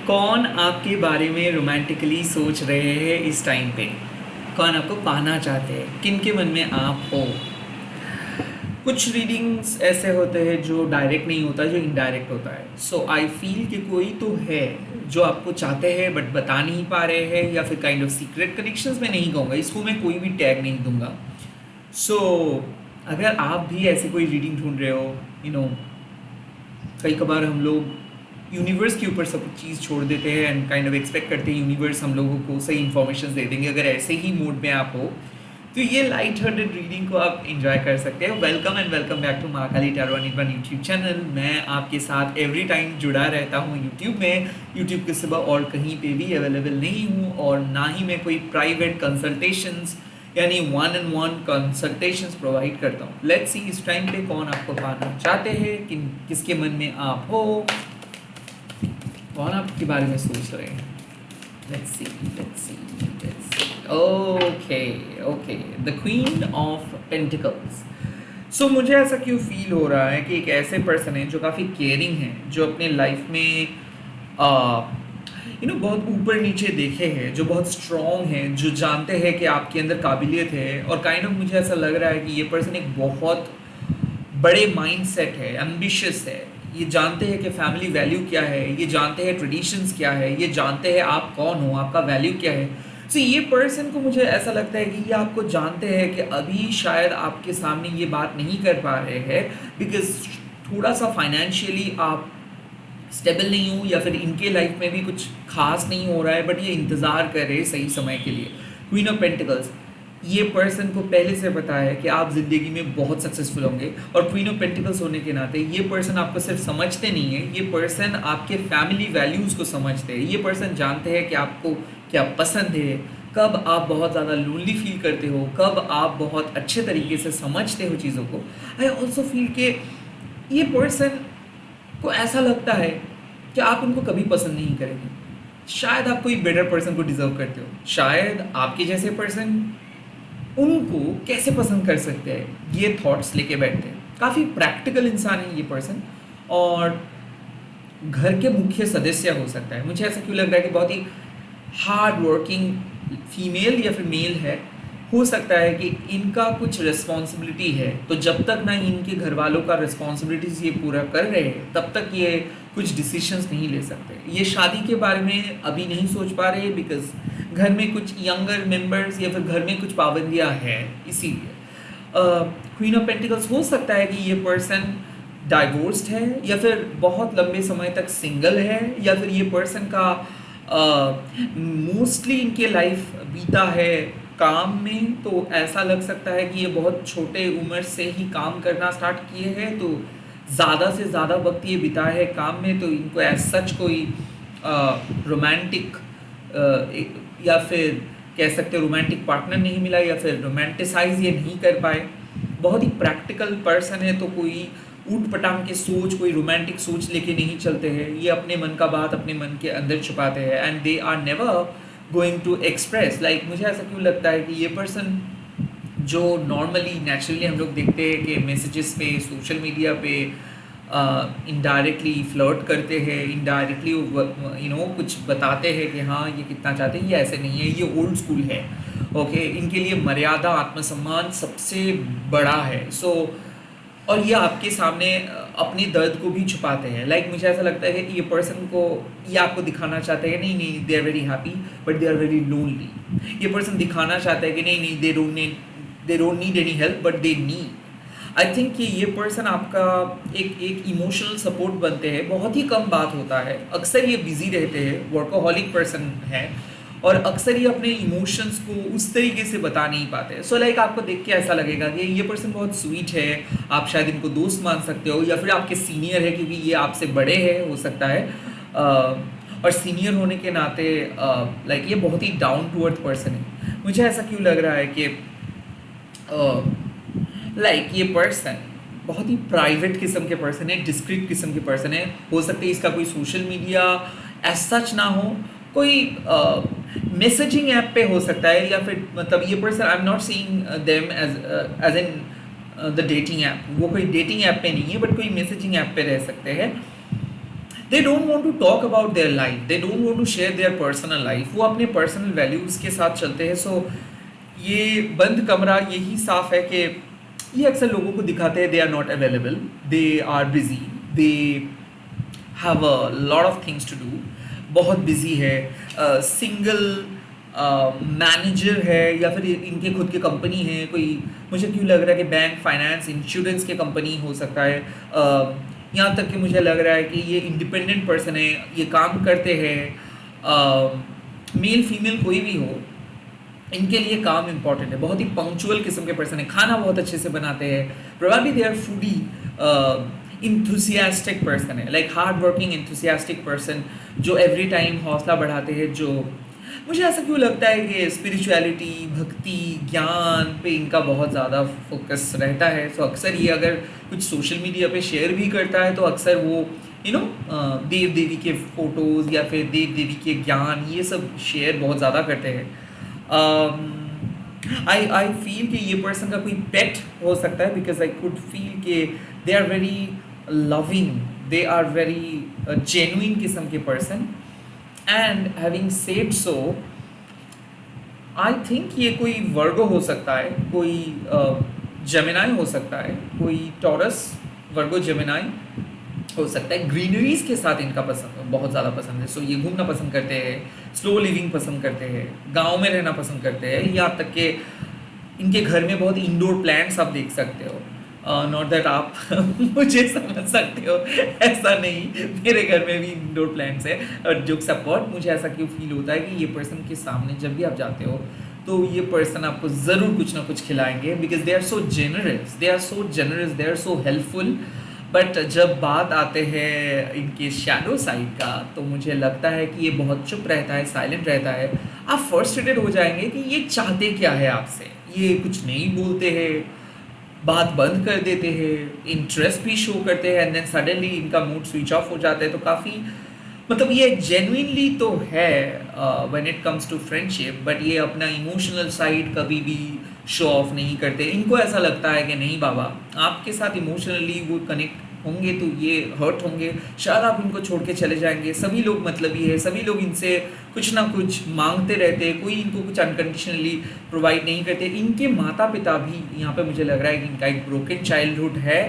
कौन आपके बारे में रोमांटिकली सोच रहे हैं इस टाइम पे? कौन आपको पाना चाहते हैं? किन के मन में आप हो? कुछ रीडिंग्स ऐसे होते हैं जो डायरेक्ट नहीं होता, जो इनडायरेक्ट होता है। सो आई फील कि कोई तो है जो आपको चाहते हैं बट बता नहीं पा रहे हैं, या फिर काइंड ऑफ सीक्रेट कनेक्शंस में नहीं कहूँगा, इसको मैं कोई भी टैग नहीं दूंगा। सो अगर आप भी ऐसे कोई रीडिंग ढूंढ रहे हो, यू नो, कई कबार हम लोग यूनिवर्स के ऊपर सब चीज़ छोड़ देते हैं एंड काइंड ऑफ एक्सपेक्ट करते हैं यूनिवर्स हम लोगों को सही इन्फॉर्मेशन दे देंगे। अगर ऐसे ही मूड में आप हो तो ये लाइट हार्टेड रीडिंग को आप एंजॉय कर सकते हैं। Welcome and welcome back to Mahakali tarot and one YouTube channel. मैं आपके साथ एवरी टाइम जुड़ा रहता हूँ यूट्यूब में। यूट्यूब के सिवा और कहीं पे भी अवेलेबल नहीं हूँ, और ना ही मैं कोई प्राइवेट कंसल्टेशंस यानी one and one consultations provide करता हूँ। लेट्स सी इस टाइम पे कौन आपको पाना चाहते हैं, किसके मन में आप हो, कौन आपके बारे में सोच रहे हैं। Let's see let's see let's see. Okay okay, the queen of pentacles. So मुझे ऐसा क्यों फील हो रहा है कि एक ऐसे पर्सन है जो काफ़ी केयरिंग है, जो अपने लाइफ में बहुत ऊपर नीचे देखे हैं, जो बहुत स्ट्रॉन्ग है, जो जानते हैं कि आपके अंदर काबिलियत है। और काइंड ऑफ मुझे ऐसा लग रहा है कि ये पर्सन एक बहुत बड़े माइंड सेट है, एम्बिशियस है। ये जानते हैं कि फैमिली वैल्यू क्या है, ये जानते हैं ट्रेडिशंस क्या है, ये जानते हैं आप कौन हो, आपका वैल्यू क्या है। सो ये पर्सन को मुझे ऐसा लगता है कि ये आपको जानते हैं कि अभी शायद आपके सामने ये बात नहीं कर पा रहे हैं बिकॉज थोड़ा सा फाइनेंशियली आप स्टेबल नहीं हो, या फिर इनके लाइफ में भी कुछ खास नहीं हो रहा है, बट ये इंतज़ार कर रहे हैं सही समय के लिए। क्वीन ऑफ पेंटिकल्स, ये पर्सन को पहले से पता है कि आप ज़िंदगी में बहुत सक्सेसफुल होंगे, और क्वीन ऑफ पेंटिकल्स होने के नाते ये पर्सन आपको सिर्फ समझते नहीं है, ये पर्सन आपके फैमिली वैल्यूज़ को समझते हैं। ये पर्सन जानते हैं कि आपको क्या पसंद है, कब आप बहुत ज़्यादा लोनली फील करते हो, कब आप बहुत अच्छे तरीके से समझते हो चीज़ों को। आई ऑल्सो फील कि ये पर्सन को ऐसा लगता है कि आप उनको कभी पसंद नहीं करेंगे। शायद आप कोई बेटर पर्सन को डिज़र्व करते हो, शायद आपके जैसे पर्सन उनको कैसे पसंद कर सकते हैं, ये थॉट्स लेके बैठते हैं। काफ़ी प्रैक्टिकल इंसान है ये पर्सन, और घर के मुख्य सदस्य हो सकता है। मुझे ऐसा क्यों लग रहा है कि बहुत ही हार्ड वर्किंग फीमेल या फिर मेल है। हो सकता है कि इनका कुछ रिस्पॉन्सिबिलिटी है, तो जब तक ना इनके घर वालों का रिस्पॉन्सिबिलिटीज़ ये पूरा कर रहे हैं, तब तक ये कुछ डिसीशंस नहीं ले सकते। ये शादी के बारे में अभी नहीं सोच पा रहे बिकॉज घर में कुछ यंगर मेंबर्स या फिर घर में कुछ पाबंदियां हैं, इसीलिए। क्वीन ऑफ पेंटिकल्स, हो सकता है कि ये पर्सन डाइवोर्स्ड है, या फिर बहुत लंबे समय तक सिंगल है, या फिर ये पर्सन का मोस्टली इनके लाइफ बीता है काम में। तो ऐसा लग सकता है कि ये बहुत छोटे उम्र से ही काम करना स्टार्ट किए हैं, तो ज़्यादा से ज़्यादा वक्त ये बिताया है काम में, तो इनको एज सच कोई रोमांटिक या फिर कह सकते रोमांटिक पार्टनर नहीं मिला, या फिर रोमांटिसाइज ये नहीं कर पाए। बहुत ही प्रैक्टिकल पर्सन है, तो कोई ऊट पटांग के सोच, कोई रोमांटिक सोच लेके नहीं चलते हैं। ये अपने मन का बात अपने मन के अंदर छुपाते हैं, and they are never going to express. Like मुझे ऐसा क्यों लगता है कि ये पर्सन जो नॉर्मली नेचुरली हम लोग देखते हैं कि मैसेजेस पे, सोशल मीडिया पे इनडायरेक्टली फ्लर्ट करते हैं, इनडायरेक्टली कुछ बताते हैं कि हाँ ये कितना चाहते हैं, ये ऐसे नहीं है, ये ओल्ड स्कूल है। ओके, इनके लिए मर्यादा, आत्मसम्मान सबसे बड़ा है। सो और ये आपके सामने अपने दर्द को भी छुपाते हैं। लाइक मुझे ऐसा लगता है कि ये पर्सन को ये आपको दिखाना चाहते हैं नहीं नहीं they are very happy but they are very lonely. ये पर्सन दिखाना चाहता है कि नहीं नहीं they don't need any help but they need. I think कि ये पर्सन आपका एक इमोशनल सपोर्ट बनते हैं। बहुत ही कम बात होता है, अक्सर ये बिजी रहते हैं, वर्कोहॉलिक पर्सन है, और अक्सर ये अपने इमोशंस को उस तरीके से बता नहीं पाते। सो लाइक आपको देख के ऐसा लगेगा कि ये पर्सन बहुत स्वीट है, आप शायद इनको दोस्त मान सकते हो, या फिर आपके सीनियर है क्योंकि ये आपसे बड़े हैं, हो सकता है। और सीनियर होने के नाते लाइक ये बहुत ही डाउन टू अर्थ पर्सन है। मुझे ऐसा क्यों लग रहा है कि लाइक ये पर्सन बहुत ही प्राइवेट किस्म के पर्सन है, डिस्क्रीट किस्म के पर्सन है। हो सकता है इसका कोई सोशल मीडिया एज सच ना हो, कोई मैसेजिंग ऐप पे हो सकता है, या फिर मतलब ये person I am not seeing them as in the dating app. वो कोई डेटिंग ऐप पे नहीं है बट कोई मैसेजिंग ऐप पे रह सकते हैं। They don't want to talk about their life, they don't want to share their personal life, वो अपने पर्सनल वैल्यूज़ के साथ चलते हैं। सो ये बंद कमरा यही साफ है कि ये अक्सर लोगों को दिखाते हैं they are not available, they are busy, they have a lot of things to do, बहुत बिजी है, सिंगल मैनेजर है या फिर इनके खुद की कंपनी है कोई, मुझे क्यों लग रहा है कि बैंक, फाइनेंस, इंश्योरेंस के कंपनी हो सकता है, यहाँ तक कि मुझे लग रहा है कि ये इंडिपेंडेंट पर्सन है, ये काम करते हैं, मेल फीमेल कोई भी हो, इनके लिए काम इंपॉर्टेंट है, बहुत ही पंक्चुअल किस्म के पर्सन है, खाना बहुत अच्छे से बनाते हैं, probably they are foodie, enthusiastic person है, like hard working enthusiastic person जो एवरी टाइम हौसला बढ़ाते हैं, जो मुझे ऐसा क्यों लगता है कि स्पिरिचुअलिटी, भक्ति, ज्ञान पे इनका बहुत ज़्यादा फोकस रहता है। सो अक्सर ये अगर कुछ सोशल मीडिया पे शेयर भी करता है तो अक्सर वो देव देवी के फ़ोटोज़ या फिर देव देवी के ज्ञान ये सब शेयर बहुत ज़्यादा करते हैं। आई फील कि ये पर्सन का कोई पेट हो सकता है, बिकॉज आई कुड फील कि they are very loving, they are very genuine किस्म के person. And having said so, I think ये कोई वर्गो हो सकता है, कोई जेमिनाई हो सकता है, कोई टॉरस, वर्गो जेमिनाई हो सकता है। ग्रीनरीज के साथ इनका पसंद बहुत ज़्यादा पसंद है। सो ये घूमना पसंद करते हैं, स्लो लिविंग पसंद करते हैं, गांव में रहना पसंद करते हैं, यहाँ तक कि इनके घर में बहुत इंडोर प्लांट्स आप देख सकते हो। नॉट दैट आप मुझे समझ सकते हो, ऐसा नहीं, मेरे घर में भी इंडोर प्लांट्स है। और जो सपोर्ट मुझे ऐसा क्यों फील होता है कि ये पर्सन के सामने जब भी आप जाते हो तो ये पर्सन आपको ज़रूर कुछ ना कुछ खिलाएंगे, because they are so generous, they are so generous, they are so helpful. But जब बात आते हैं इनके शैडो साइड का तो मुझे लगता है कि ये बहुत चुप रहता है, साइलेंट रहता है। आप फ्रस्ट्रेटेड हो जाएंगे कि ये चाहते क्या है आपसे, ये कुछ नहीं बोलते हैं, बात बंद कर देते हैं, इंटरेस्ट भी शो करते हैं, एंड देन सडनली इनका मूड स्विच ऑफ हो जाता है। तो काफ़ी मतलब ये जेन्युइनली तो है when it comes to friendship, but ये अपना इमोशनल साइड कभी भी शो ऑफ नहीं करते। इनको ऐसा लगता है कि नहीं बाबा, आपके साथ इमोशनली वो कनेक्ट होंगे तो ये हर्ट होंगे, शायद आप इनको छोड़ के चले जाएंगे। सभी लोग मतलबी है, सभी लोग इनसे कुछ ना कुछ मांगते रहते हैं, कोई इनको कुछ अनकंडीशनली प्रोवाइड नहीं करते। इनके माता पिता भी, यहाँ पे मुझे लग रहा है कि इनका एक ब्रोकन चाइल्डहुड है,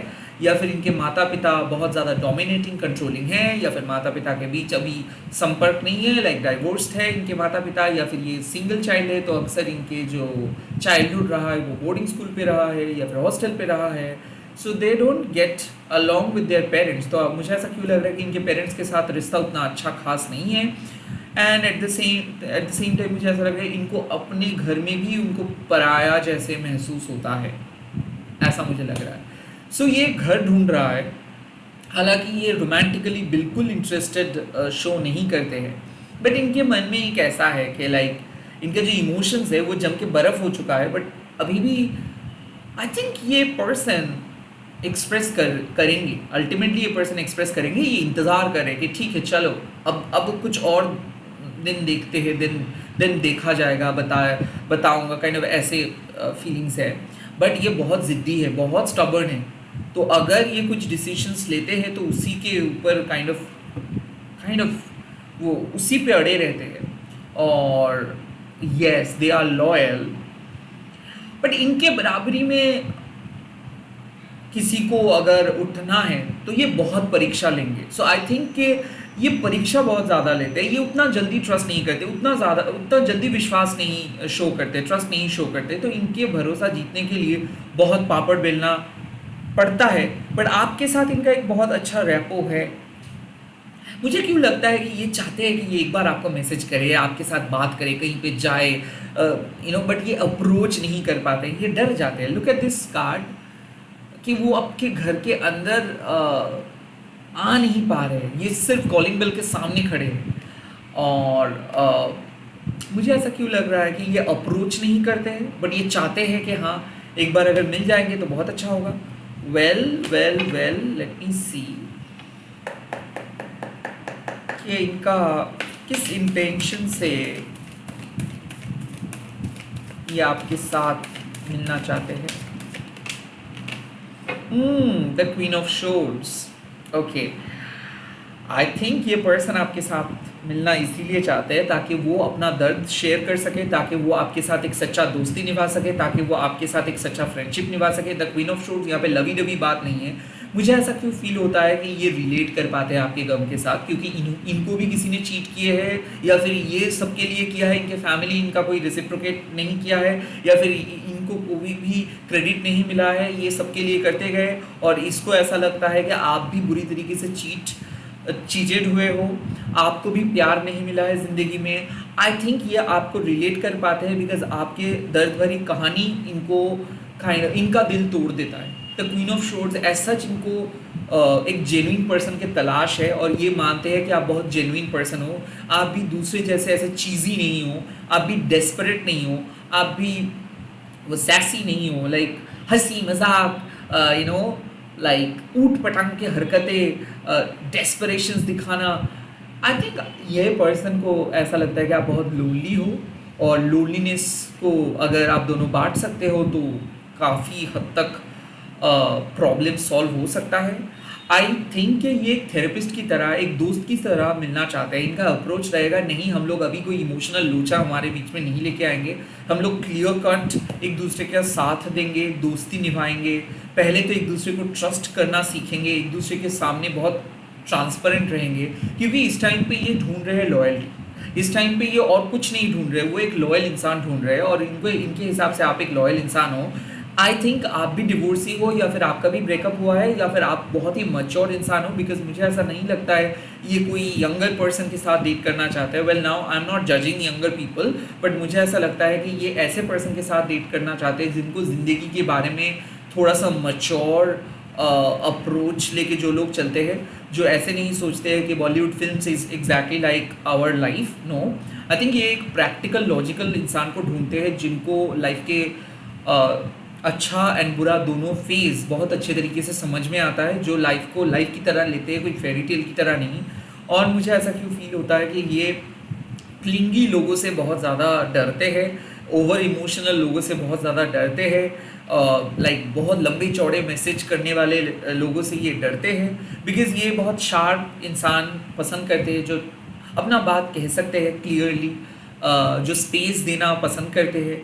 या फिर इनके माता पिता बहुत ज़्यादा डोमिनेटिंग, कंट्रोलिंग है, या फिर माता पिता के बीच अभी संपर्क नहीं है, लाइक डाइवोर्स्ड है इनके माता पिता, या फिर ये सिंगल चाइल्ड है। तो अक्सर इनके जो चाइल्डहुड रहा है वो बोर्डिंग स्कूल पे रहा है या फिर हॉस्टल पे रहा है। So they don't get along with their parents. तो मुझे ऐसा क्यों लग रहा है कि इनके पेरेंट्स के साथ रिश्ता उतना अच्छा खास नहीं है। And at the same time मुझे ऐसा लग रहा है इनको अपने घर में भी उनको पराया जैसे महसूस होता है, ऐसा मुझे लग रहा है। सो ये घर ढूंढ रहा है, हालांकि ये रोमांटिकली बिल्कुल इंटरेस्टेड शो नहीं करते हैं, बट इनके मन में एक ऐसा है कि लाइक इनके जो इमोशंस है वो जम के बर्फ़ हो चुका है। बट अभी भी आई थिंक ये पर्सन एक्सप्रेस करेंगे, अल्टीमेटली ये पर्सन एक्सप्रेस करेंगे। ये इंतज़ार कर रहे हैं कि ठीक है चलो अब कुछ और दिन देखते हैं, दिन देखा जाएगा, बताऊंगा, काइंड ऑफ ऐसे फीलिंग्स है। बट ये बहुत ज़िद्दी है, बहुत स्टबर्न है। तो अगर ये कुछ डिसीजंस लेते हैं तो उसी के ऊपर काइंड ऑफ वो उसी पे अड़े रहते हैं। और yes, they are loyal, but इनके बराबरी में किसी को अगर उठना है तो ये बहुत परीक्षा लेंगे। सो आई थिंक कि ये परीक्षा बहुत ज़्यादा लेते हैं, ये उतना जल्दी ट्रस्ट नहीं करते, उतना जल्दी विश्वास नहीं शो करते, ट्रस्ट नहीं शो करते। तो इनके भरोसा जीतने के लिए बहुत पापड़ बेलना पड़ता है। बट आपके साथ इनका एक बहुत अच्छा रैपो है। मुझे क्यों लगता है कि ये चाहते हैं कि ये एक बार आपको मैसेज करे, आपके साथ बात करे, कहीं पे जाए, बट ये अप्रोच नहीं कर पाते, ये डर जाते हैं। लुक एट दिस कार्ड कि वो आपके घर के अंदर आ नहीं पा रहे हैं, ये सिर्फ कॉलिंग बेल के सामने खड़े हैं। और मुझे ऐसा क्यों लग रहा है कि ये अप्रोच नहीं करते हैं, बट ये चाहते हैं कि हाँ एक बार अगर मिल जाएंगे तो बहुत अच्छा होगा। वेल लेट मी सी कि इनका किस इंटेंशन से ये आपके साथ मिलना चाहते हैं। The queen of swords, okay. I think ये पर्सन आपके साथ मिलना इसीलिए चाहते हैं ताकि वो अपना दर्द शेयर कर सके, ताकि वो आपके साथ एक सच्चा दोस्ती निभा सके, ताकि वो आपके साथ एक सच्चा फ्रेंडशिप निभा सके। द क्वीन ऑफ शोर्ड्स यहाँ पे लवी डवी बात नहीं है। मुझे ऐसा क्यों फील होता है कि ये रिलेट कर पाते हैं आपके गम के साथ, क्योंकि इनको भी किसी ने चीट किए हैं, या फिर ये सबके लिए किया है, इनके फैमिली इनका कोई रेसिप्रोकेट नहीं किया है, या फिर इनको कोई भी क्रेडिट नहीं मिला है, ये सबके लिए करते गए और इसको ऐसा लगता है कि आप भी बुरी तरीके से चीजेड हुए हो, आपको भी प्यार नहीं मिला है ज़िंदगी में। आई थिंक ये आपको रिलेट कर पाते हैं बिकॉज आपके दर्द भरी कहानी इनको इनका दिल तोड़ देता है। The queen of swords as such इनको एक जेन्युइन पर्सन के तलाश है और ये मानते हैं कि आप बहुत जेन्युइन पर्सन हो, आप भी दूसरे जैसे ऐसे चीज़ी नहीं हो, आप भी डेस्परेट नहीं हो, आप भी वो सैसी नहीं हो, लाइक हंसी मजाक यू नो लाइक ऊट पटांग के हरकतें, डेस्परेशंस दिखाना। आई थिंक ये पर्सन को ऐसा लगता है कि आप बहुत लोनली हो और लोनलीनेस को अगर आप दोनों बांट सकते हो तो काफ़ी हद तक प्रॉब्लम सॉल्व हो सकता है। आई थिंक कि ये एक थेरेपिस्ट की तरह, एक दोस्त की तरह मिलना चाहते हैं। इनका अप्रोच रहेगा नहीं, हम लोग अभी कोई इमोशनल लोचा हमारे बीच में नहीं लेके आएंगे, हम लोग क्लियर कट एक दूसरे का साथ देंगे, दोस्ती निभाएंगे। पहले तो एक दूसरे को ट्रस्ट करना सीखेंगे, एक दूसरे के सामने बहुत ट्रांसपेरेंट रहेंगे, क्योंकि इस टाइम पे ये ढूंढ रहे हैं लॉयल्टी। इस टाइम पे ये और कुछ नहीं ढूंढ रहे, वो एक लॉयल इंसान ढूंढ रहे हैं और इनको इनके हिसाब से आप एक लॉयल इंसान हो। आई थिंक आप भी डिवोर्सी हो या फिर आपका भी ब्रेकअप हुआ है या फिर आप बहुत ही मैच्योर इंसान हो, बिकॉज मुझे ऐसा नहीं लगता है ये कोई यंगर पर्सन के साथ डेट करना चाहते हैं। Well now I am not judging younger people, but मुझे ऐसा लगता है कि ये ऐसे पर्सन के साथ डेट करना चाहते हैं जिनको ज़िंदगी के बारे में थोड़ा सा मैच्योर अप्रोच लेके जो लोग चलते हैं, जो ऐसे नहीं सोचते हैं कि Bollywood film is exactly like our life. No, I think ये एक प्रैक्टिकल लॉजिकल इंसान को ढूंढते हैं जिनको लाइफ के अच्छा एंड बुरा दोनों फेज़ बहुत अच्छे तरीके से समझ में आता है, जो लाइफ को लाइफ की तरह लेते हैं, कोई फेरी टेल की तरह नहीं। और मुझे ऐसा क्यों फील होता है कि ये क्लिंगी लोगों से बहुत ज़्यादा डरते हैं, ओवर इमोशनल लोगों से बहुत ज़्यादा डरते हैं, लाइक बहुत लंबे चौड़े मैसेज करने वाले लोगों से ये डरते हैं, बिकॉज़ ये बहुत शार्प इंसान पसंद करते हैं जो अपना बात कह सकते हैं क्लियरली, जो स्पेस देना पसंद करते हैं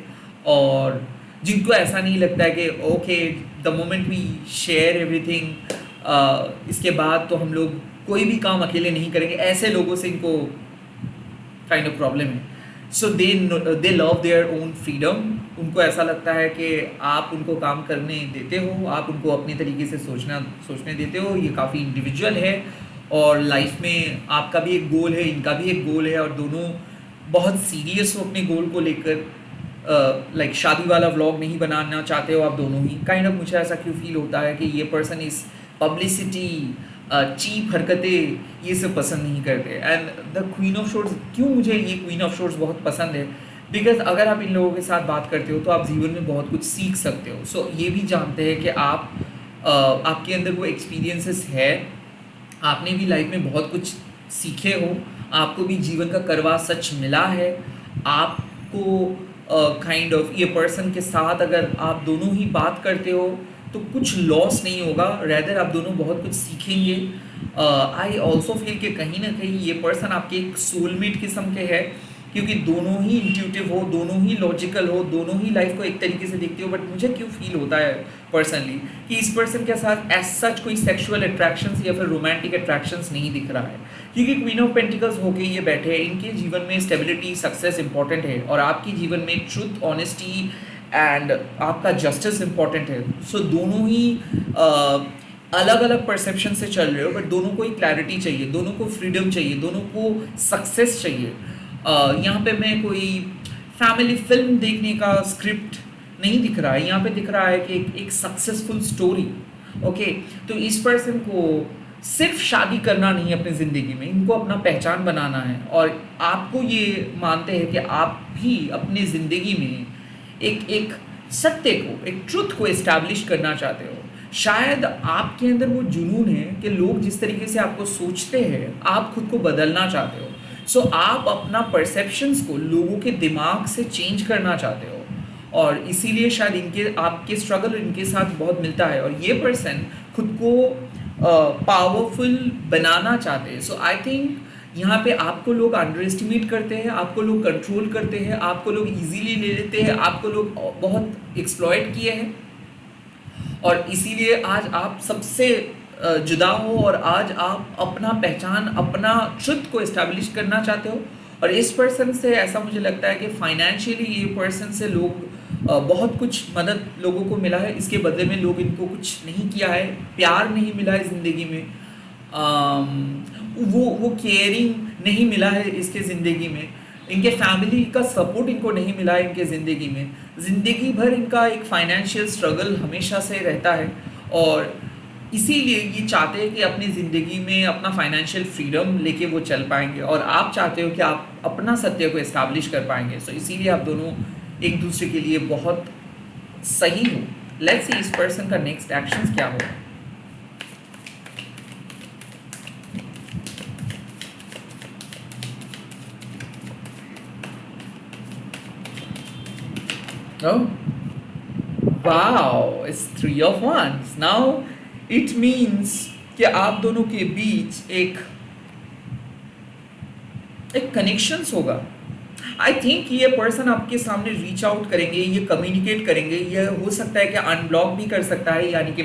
और जिनको ऐसा नहीं लगता है कि okay the moment we share everything इसके बाद तो हम लोग कोई भी काम अकेले नहीं करेंगे। ऐसे लोगों से इनको काइंड ऑफ प्रॉब्लम है। So they love their own freedom. उनको ऐसा लगता है कि आप उनको काम करने देते हो, आप उनको अपने तरीके से सोचने देते हो, ये काफ़ी इंडिविजुअल है और लाइफ में आपका भी एक गोल है, इनका भी एक गोल है और दोनों बहुत सीरियस हो अपने गोल को लेकर। लाइक शादी वाला व्लॉग नहीं बनाना चाहते हो आप दोनों ही, काइंड ऑफ मुझे ऐसा क्यों फील होता है कि ये पर्सन इस पब्लिसिटी चीप हरकतें ये सब पसंद नहीं करते। एंड द क्वीन ऑफ शोर्ड्स, क्यों मुझे ये क्वीन ऑफ शोर्ड्स बहुत पसंद है, बिकॉज अगर आप इन लोगों के साथ बात करते हो तो आप जीवन में बहुत कुछ सीख सकते हो। सो ये भी जानते हैं कि आप आपके अंदर वो एक्सपीरियंसेस है, आपने भी लाइफ में बहुत कुछ सीखे हो, आपको भी जीवन का करवा सच मिला है, आपको काइंड ऑफ ये पर्सन के साथ अगर आप दोनों ही बात करते हो तो कुछ लॉस नहीं होगा, रैदर आप दोनों बहुत कुछ सीखेंगे। आई ऑल्सो फील कि कहीं ना कहीं ये पर्सन आपके एक सोलमेट किस्म के है, क्योंकि दोनों ही इंट्यूटिव हो, दोनों ही लॉजिकल हो, दोनों ही लाइफ को एक तरीके से देखते हो। बट मुझे क्यों फील होता है पर्सनली कि इस पर्सन के साथ एज सच कोई सेक्सुअल अट्रैक्शंस या फिर रोमांटिक अट्रैक्शंस नहीं दिख रहा है, क्योंकि क्वीन ऑफ पेंटिकल्स होके ये बैठे हैं, इनके जीवन में स्टेबिलिटी सक्सेस इंपॉर्टेंट है और आपके जीवन में ट्रुथ ऑनेस्टी एंड आपका जस्टिस इंपॉर्टेंट है। सो दोनों ही अलग अलग परसेप्शन से चल रहे हो, बट दोनों को एक क्लैरिटी चाहिए, दोनों को फ्रीडम चाहिए, दोनों को सक्सेस चाहिए। यहाँ पे मैं कोई फैमिली फिल्म देखने का स्क्रिप्ट नहीं दिख रहा है, यहाँ पे दिख रहा है कि एक सक्सेसफुल स्टोरी। ओके, तो इस पर्सन को सिर्फ शादी करना नहीं अपनी ज़िंदगी में, इनको अपना पहचान बनाना है और आपको ये मानते हैं कि आप भी अपनी ज़िंदगी में एक सत्य को, एक ट्रुथ को इस्टेब्लिश करना चाहते हो। शायद आपके अंदर वो जुनून है कि लोग जिस तरीके से आपको सोचते हैं आप खुद को बदलना चाहते हो। सो आप अपना परसेप्शंस को लोगों के दिमाग से चेंज करना चाहते हो और इसीलिए शायद इनके आपके स्ट्रगल इनके साथ बहुत मिलता है और ये पर्सन खुद को पावरफुल बनाना चाहते हैं। सो आई थिंक यहाँ पे आपको लोग अंडर एस्टिमेट करते हैं, आपको लोग कंट्रोल करते हैं, आपको लोग इजीली ले लेते हैं, आपको लोग बहुत एक्सप्लॉइट किए हैं, और इसीलिए आज आप सबसे जुदा हो, और आज आप अपना पहचान, अपना ट्रुथ को इस्टेब्लिश करना चाहते हो। और इस पर्सन से ऐसा मुझे लगता है कि फाइनेंशियली ये पर्सन से लोग बहुत कुछ मदद लोगों को मिला है, इसके बदले में लोग इनको कुछ नहीं किया है, प्यार नहीं मिला है ज़िंदगी में, वो केयरिंग नहीं मिला है इसके ज़िंदगी में, इनके फैमिली का सपोर्ट इनको नहीं मिला है इनके ज़िंदगी में, ज़िंदगी भर इनका एक फाइनेंशियल स्ट्रगल हमेशा से रहता है, और इसीलिए ये चाहते हैं कि अपनी ज़िंदगी में अपना फाइनेंशियल फ्रीडम लेके वो चल पाएंगे, और आप चाहते हो कि आप अपना सत्य को इस्टेब्लिश कर पाएंगे। सो इसीलिए आप दोनों एक दूसरे के लिए बहुत सही हो। लेट्स सी इस पर्सन का नेक्स्ट एक्शन क्या होगा। Oh, wow, it's three of wands. Now it means कि आप दोनों के बीच एक कनेक्शंस होगा। आई थिंक ये पर्सन आपके सामने रीच आउट करेंगे, ये कम्युनिकेट करेंगे, ये हो सकता है कि अनब्लॉक भी कर सकता है, यानी कि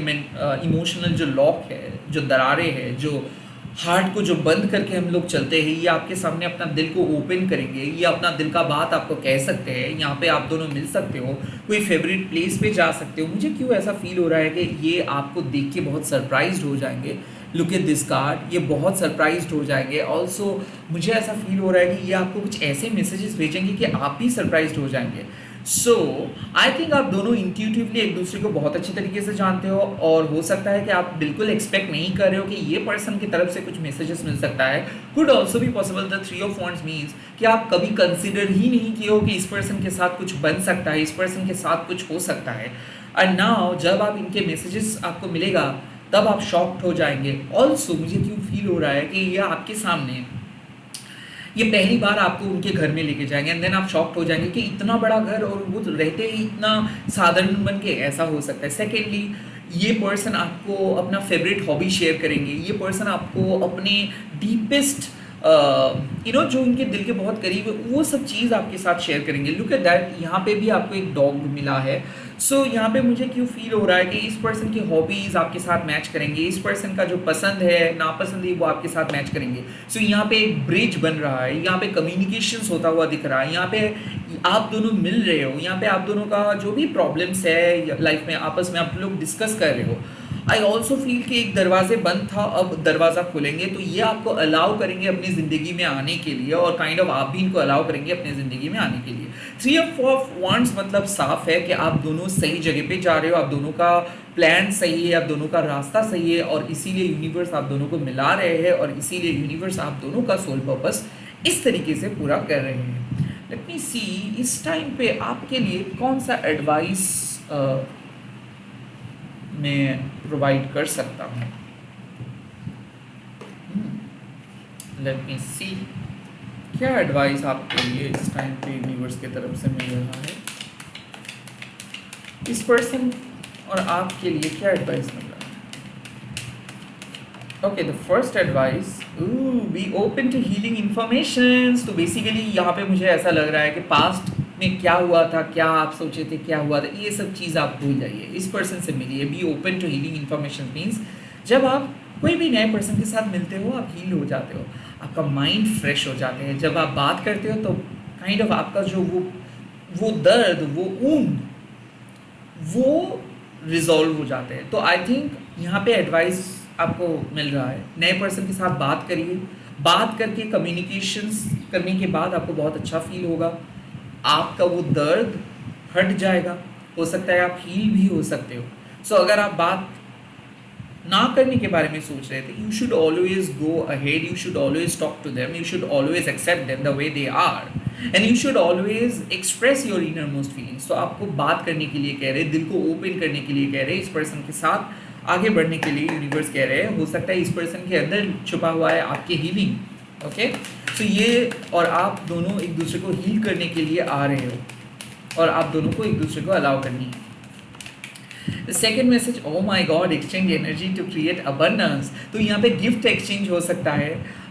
इमोशनल जो लॉक है, जो दरारें हैं, जो हार्ट को जो बंद करके हम लोग चलते हैं, ये आपके सामने अपना दिल को ओपन करेंगे, ये अपना दिल का बात आपको कह सकते हैं। यहाँ पे आप दोनों मिल सकते हो, कोई फेवरेट प्लेस पे जा सकते हो। मुझे क्यों ऐसा फील हो रहा है कि ये आपको देख के बहुत सरप्राइज्ड हो जाएंगे। लुक एट दिस कार्ड, ये बहुत सरप्राइज्ड हो जाएंगे। ऑल्सो मुझे ऐसा फील हो रहा है कि ये आपको कुछ ऐसे मैसेजेस भेजेंगे कि आप भी सरप्राइज्ड हो जाएंगे। सो आई थिंक आप दोनों इंट्यूटिवली एक दूसरे को बहुत अच्छे तरीके से जानते हो, और हो सकता है कि आप बिल्कुल एक्सपेक्ट नहीं कर रहे हो कि ये पर्सन की तरफ से कुछ मैसेजेस मिल सकता है। कुड ऑल्सो भी possible the three of wands means कि आप कभी कंसिडर ही नहीं किए हो कि इस पर्सन के साथ कुछ बन सकता है, इस पर्सन के साथ कुछ हो सकता है। एंड नाउ जब आप इनके मैसेजेस आपको मिलेगा तब आप शॉक्ड हो जाएंगे। ऑल्सो मुझे क्यों फील हो रहा है कि ये आपके सामने ये पहली बार आपको उनके घर में लेके जाएंगे, एंड देन आप शॉक्ड हो जाएंगे कि इतना बड़ा घर और वो तो रहते ही इतना साधारण बन के, ऐसा हो सकता है। सेकेंडली ये पर्सन आपको अपना फेवरेट हॉबी शेयर करेंगे, ये पर्सन आपको अपने डीपेस्ट जो इनके दिल के बहुत करीब है वो सब चीज़ आपके साथ शेयर करेंगे। लुक एट दैट, यहाँ पे भी आपको एक डॉग मिला है। सो यहाँ पे मुझे क्यों फील हो रहा है कि इस पर्सन की हॉबीज़ आपके साथ मैच करेंगे, इस पर्सन का जो पसंद है नापसंद है वो आपके साथ मैच करेंगे। सो यहाँ पे एक ब्रिज बन रहा है, यहाँ पे कम्युनिकेशंस होता हुआ दिख रहा है, यहाँ पे आप दोनों मिल रहे हो, यहाँ पे आप दोनों का जो भी प्रॉब्लम्स है लाइफ में आपस में आप लोग डिस्कस कर रहे हो। आई ऑल्सो फील कि एक दरवाजे बंद था, अब दरवाज़ा खोलेंगे, तो ये आपको अलाउ करेंगे अपनी ज़िंदगी में आने के लिए, और काइंड ऑफ आप भी इनको अलाउ करेंगे अपनी ज़िंदगी में आने के लिए। थ्री ऑफ वांड्स मतलब साफ है कि आप दोनों सही जगह पे जा रहे हो, आप दोनों का प्लान सही है, आप दोनों का रास्ता सही है, और इसीलिए यूनिवर्स आप दोनों को मिला रहे हैं, और इसीलिए यूनिवर्स आप दोनों का सोल पर्पस इस तरीके से पूरा कर रहे हैं। लेट मी सी इस टाइम पे आपके लिए कौन सा एडवाइस मैं प्रोवाइड कर सकता हूँ। लेट मी सी क्या एडवाइस आपके लिए इस टाइम पे यूनिवर्स की तरफ से मिल रहा है, इस पर्सन और आपके लिए क्या एडवाइस मिल रहा है। Okay, the first advice, be open to healing informations. तो बेसिकली यहाँ पे मुझे ऐसा लग रहा है कि पास्ट में क्या हुआ था, क्या आप सोचे थे, क्या हुआ था, ये सब चीज़ आप भूल जाइए, इस पर्सन से मिलिए। Be open to healing information means जब आप कोई भी नए पर्सन के साथ मिलते हो आप हील हो जाते हो, आपका माइंड फ्रेश हो जाते हैं। जब आप बात करते हो तो काइंड ऑफ आपका जो वो दर्द, वो ऊंड, वो रिजॉल्व हो जाते हैं। तो आई थिंक यहाँ पे एडवाइस आपको मिल रहा है, नए पर्सन के साथ बात करिए, बात करके कम्युनिकेशंस करने के बाद आपको बहुत अच्छा फील होगा, आपका वो दर्द हट जाएगा, हो सकता है आप हील भी हो सकते हो। सो अगर आप बात ना करने के बारे में सोच रहे थे, you should always go ahead, you should always talk to them, you should always accept them the way they are, and you should always express your inner most feelings. तो आपको बात करने के लिए कह रहे हैं, दिल को ओपन करने के लिए कह रहे हैं, इस पर्सन के साथ आगे बढ़ने के लिए यूनिवर्स कह रहे हैं। हो सकता है इस पर्सन के अंदर छुपा हुआ है आपके हीलिंग। ओके, तो ये और आप दोनों एक दूसरे को हील करने के लिए आ रहे हो, और आप दोनों को एक दूसरे को अलाउ करनी है। Second message, oh my God, exchange energy to create abundance. तो यहाँ पे गिफ्ट एक्सचेंज हो सकता है।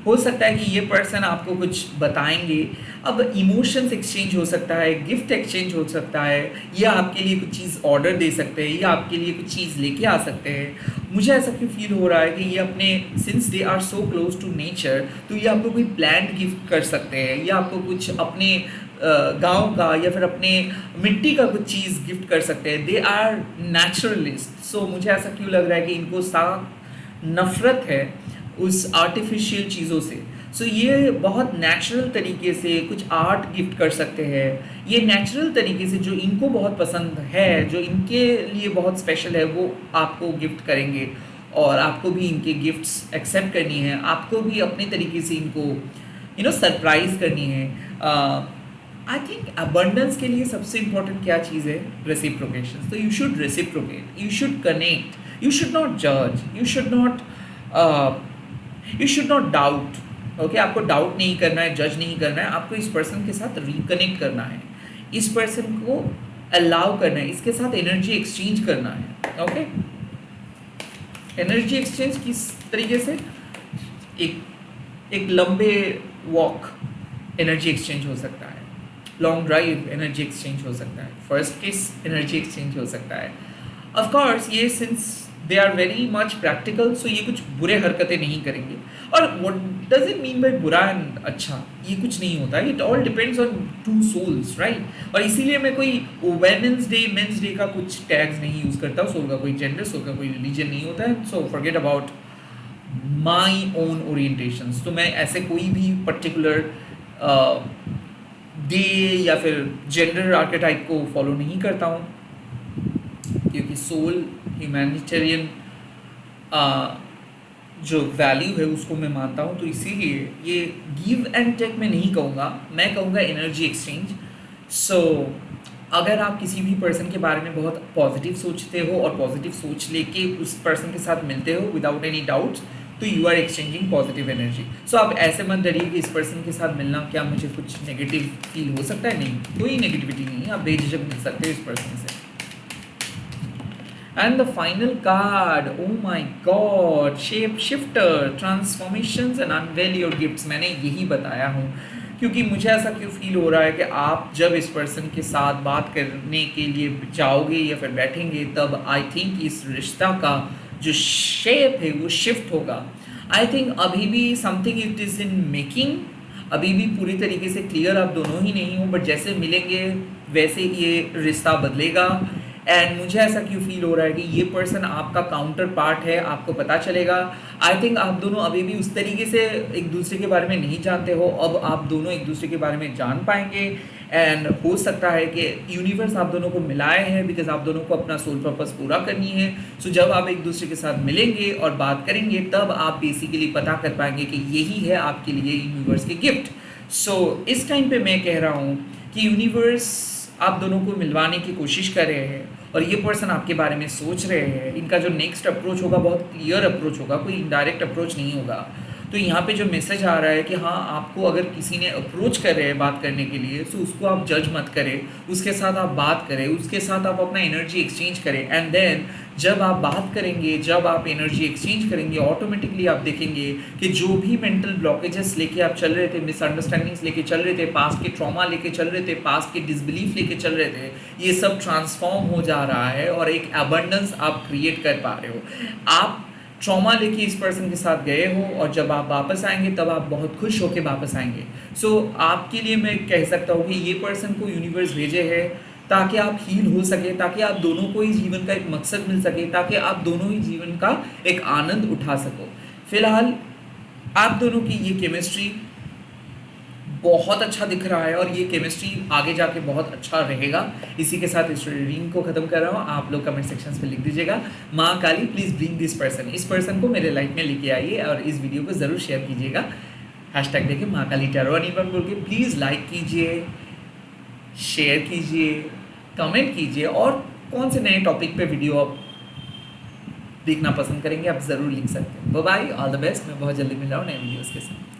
हो सकता है कि ये पर्सन आपको कुछ बताएंगे। अब इमोशंस एक्सचेंज हो सकता है, गिफ्ट एक्सचेंज हो सकता है, या आपके लिए कुछ चीज़ ऑर्डर दे सकते हैं, या आपके लिए कुछ चीज़ लेके आ सकते हैं। मुझे ऐसा क्यों फील हो रहा है कि ये अपने, since they are so close to nature, तो ये आपको कोई प्लांट गिफ्ट कर सकते हैं, या आपको कुछ अपने गांव का या फिर अपने मिट्टी का कुछ चीज़ गिफ्ट कर सकते हैं। They are naturalist. सो मुझे ऐसा क्यों लग रहा है कि इनको सख्त नफ़रत है उस आर्टिफिशियल चीज़ों से। सो ये बहुत नेचुरल तरीके से कुछ आर्ट गिफ्ट कर सकते हैं। ये नेचुरल तरीके से जो इनको बहुत पसंद है, जो इनके लिए बहुत स्पेशल है, वो आपको गिफ्ट करेंगे, और आपको भी इनके गिफ्ट्स एक्सेप्ट करनी है, आपको भी अपने तरीके से इनको सरप्राइज़ करनी है। आई थिंक अबंडेंस के लिए सबसे इम्पोर्टेंट क्या चीज़ है? रेसिप्रोकेशन। तो you should reciprocate, you should connect, you should not जज, you should not doubt. Okay, आपको डाउट नहीं करना है, जज नहीं करना है, आपको इस पर्सन के साथ रिकनेक्ट करना है, इस पर्सन को अलाउ करना है, इसके साथ एनर्जी एक्सचेंज करना है। ओके, एनर्जी एक्सचेंज किस तरीके से? एक लंबे वॉक एनर्जी एक्सचेंज हो सकता है, लॉन्ग ड्राइव एनर्जी एक्सचेंज हो सकता है, फर्स्ट किस एनर्जी एक्सचेंज हो सकता है। ऑफ कोर्स ये since they are very much practical, so ये कुछ बुरे हरकतें नहीं करेंगे। और what does it mean by बुरा एंड अच्छा? ये कुछ नहीं होता, it all depends on two souls, right. और इसीलिए मैं कोई वुमेन्स डे, मेंस डे का कुछ टैग्स नहीं यूज़ करता। सोल का कोई जेंडर, सोल का कोई रिलीजन नहीं होता है। So forget about my own orientations. तो मैं ऐसे कोई भी पर्टिकुलर डे या फिर जेंडर आर्केटाइप को फॉलो नहीं करता हूँ, क्योंकि सोल ह्यूमैनिटेरियन जो वैल्यू है उसको मैं मानता हूँ। तो इसीलिए ये गिव एंड टेक मैं नहीं कहूँगा, मैं कहूँगा एनर्जी एक्सचेंज। सो अगर आप किसी भी पर्सन के बारे में बहुत पॉजिटिव सोचते हो और पॉजिटिव सोच लेके उस पर्सन के साथ मिलते हो विदाउट एनी डाउट्स, तो you are exchanging positive energy. So आप ऐसे मत डरिए कि इस पर्सन के साथ मिलना क्या मुझे कुछ नेगेटिव फील हो सकता है। नहीं, कोई नेगेटिविटी नहीं है, आप बेझिझक मिल सकते हो इस पर्सन से। And the final card, oh my god, shape shifter, transformations and unveil your gifts। मैंने यही बताया हूँ, क्योंकि मुझे ऐसा क्यों फील हो रहा है कि आप जब इस पर्सन के साथ बात करने के लिए जाओगे या फिर बैठेंगे, तब आई थिंक इस रिश्ता का जो शेप है वो शिफ्ट होगा। आई थिंक अभी भी something it is in making, अभी भी पूरी तरीके से क्लियर आप दोनों ही नहीं हो, बट जैसे मिलेंगे वैसे ये रिश्ता बदलेगा। एंड मुझे ऐसा क्यों फील हो रहा है कि ये पर्सन आपका काउंटर पार्ट है, आपको पता चलेगा। आई थिंक आप दोनों अभी भी उस तरीके से एक दूसरे के बारे में नहीं जानते हो, अब आप दोनों एक दूसरे के बारे में जान पाएंगे। एंड हो सकता है कि यूनिवर्स आप दोनों को मिलाए हैं बिकॉज आप दोनों को अपना सोल पर्पस पूरा करनी है। सो जब आप एक दूसरे के साथ मिलेंगे और बात करेंगे, तब आप बेसिकली पता कर पाएंगे कि यही है आपके लिए यूनिवर्स के गिफ्ट। सो इस टाइम पे मैं कह रहा हूँ कि यूनिवर्स आप दोनों को मिलवाने की कोशिश कर रहे हैं, और ये पर्सन आपके बारे में सोच रहे हैं। इनका जो नेक्स्ट अप्रोच होगा बहुत क्लियर अप्रोच होगा, कोई इनडायरेक्ट अप्रोच नहीं होगा। तो यहाँ पे जो मैसेज आ रहा है कि हाँ, आपको अगर किसी ने अप्रोच कर रहे हैं बात करने के लिए, तो उसको आप जज मत करें, उसके साथ आप बात करें, उसके साथ आप अपना एनर्जी एक्सचेंज करें। एंड देन जब आप बात करेंगे, जब आप एनर्जी एक्सचेंज करेंगे, ऑटोमेटिकली आप देखेंगे कि जो भी मेंटल ब्लॉकेजेस लेके आप चल रहे थे, मिसअंडरस्टैंडिंग्स लेके चल रहे थे, पास्ट के ट्रॉमा लेके चल रहे थे, पास्ट के डिसबिलीफ लेके चल रहे थे, ये सब ट्रांसफॉर्म हो जा रहा है और एक अबंडेंस आप क्रिएट कर पा रहे हो। आप ट्रॉमा लेके इस पर्सन के साथ गए हो, और जब आप वापस आएंगे तब आप बहुत खुश होकर वापस आएंगे। सो आपके लिए मैं कह सकता हूँ कि ये पर्सन को यूनिवर्स भेजे है ताकि आप हील हो सके, ताकि आप दोनों को ही जीवन का एक मकसद मिल सके, ताकि आप दोनों ही जीवन का एक आनंद उठा सको। फिलहाल आप दोनों की ये केमिस्ट्री बहुत अच्छा दिख रहा है, और ये केमिस्ट्री आगे जाके बहुत अच्छा रहेगा। इसी के साथ इस रीडिंग को ख़त्म कर रहा हूँ। आप लोग कमेंट सेक्शंस पे लिख दीजिएगा, माँ काली प्लीज़ ब्रिंग दिस पर्सन, इस पर्सन को मेरे लाइफ में लेके आइए, और इस वीडियो को ज़रूर शेयर कीजिएगा। हैशटैग देखें माँ काली टैरो एनीवन बोल के। प्लीज़ लाइक कीजिए, शेयर कीजिए, कमेंट कीजिए, और कौन से नए टॉपिक पे वीडियो आप देखना पसंद करेंगे आप ज़रूर लिख सकते हैं। Bye bye, all the best. मैं बहुत जल्दी मिल रहा हूँ नए वीडियोज़ के साथ।